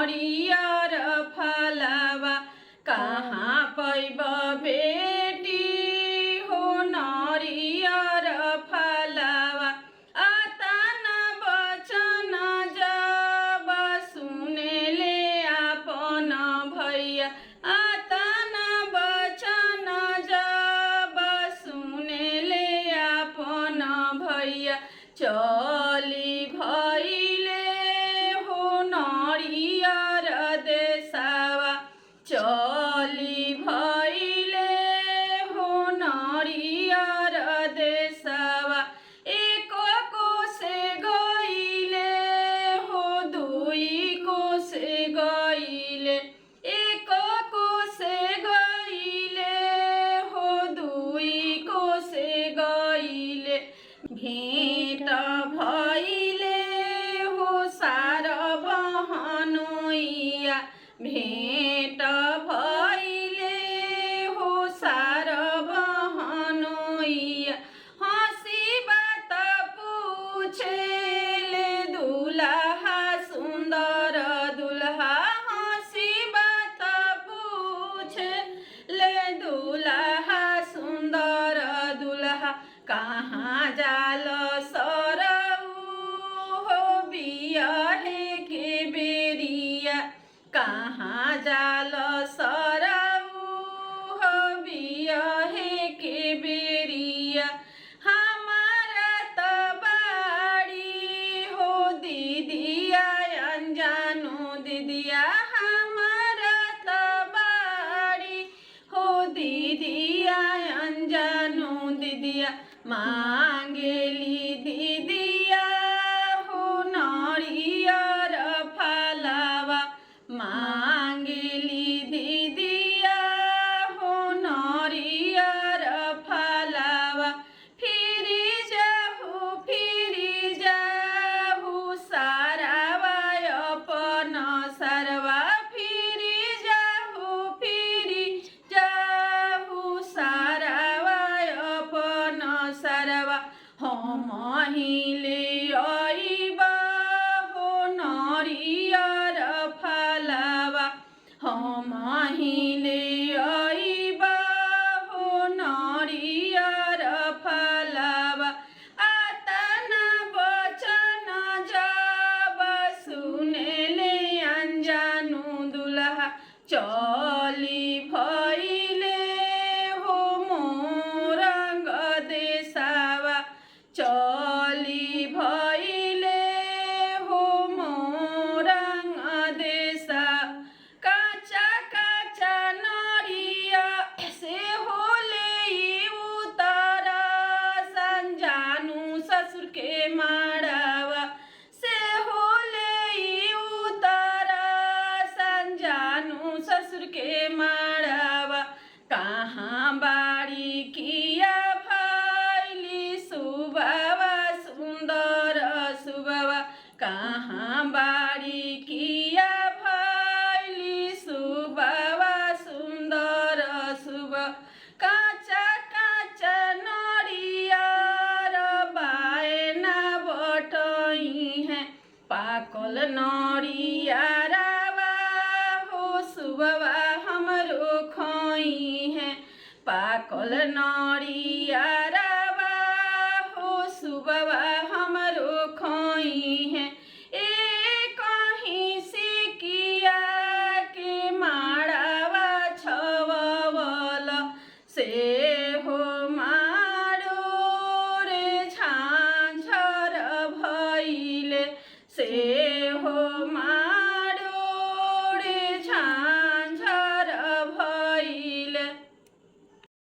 नरियर फलवा कहाँ पैब बेटी हो नरियर फलवा अतन बचन जब सुनेले आपन भैया अतन बचन जब सुनेले आपन भैया चली भैले हो नरियर देशवा चली भैले हो नरियर देशवा एक कोसे गईले हो दुई कोसे गईले एक कोसे गईले हो दुई कोसे गईले भेंट भइले हो सार बहनोइया भेंट भइले हो सार बहनोइया हँसी बात पूछेले दुल्हा सुंदर दुल्हा हँसी बात पूछेले दुल्हा सुंदर दुल्हा कहाँ जाल सरऊ हो बियाहे के बेरिया कहाँ जाल सरऊ हो बियाहे के बेरिया हमारा तबाड़ी हो दीदिया अनजानो दीदिया हमारा तबाड़ी हो दीदिया अनजानो दीदिया मांगेली दीदिया हो नरियर फलवा मांगेली दीदिया हो नरियर फलवा फिरी जाहु सारावा अपन सरवा फिरी जाहु सारावा अपन सरवा हम हिले अइबा हो नरियर फलवा हम हिले अइबा हो नरियर फलवा अतन बचन जब सुनेले अनजानु दुल्हा चली भइले हो मोरंग देशवा चली भइले हो मोरंग देशा काचा काचा नरिया से होले उतर संजानु ससुर के माड़वा से होले उतर संजानु ससुर के माड़वा कहाँ बाड़ी किया भैली सुबवा सुंदर सुबवा कहाँ बाड़ी किया भैली सुबवा सुंदर सुबह काचा काचा नरियर बायना बटई है पाकल नरियरवा हो सुबवा हमरो खई है पाकल नरियरवा हो सुबवा हमरो खई है एक कहीं सिकिया के माड़वा छवल से हो मारो रे झांझर भइले से हो मारो रे झांझर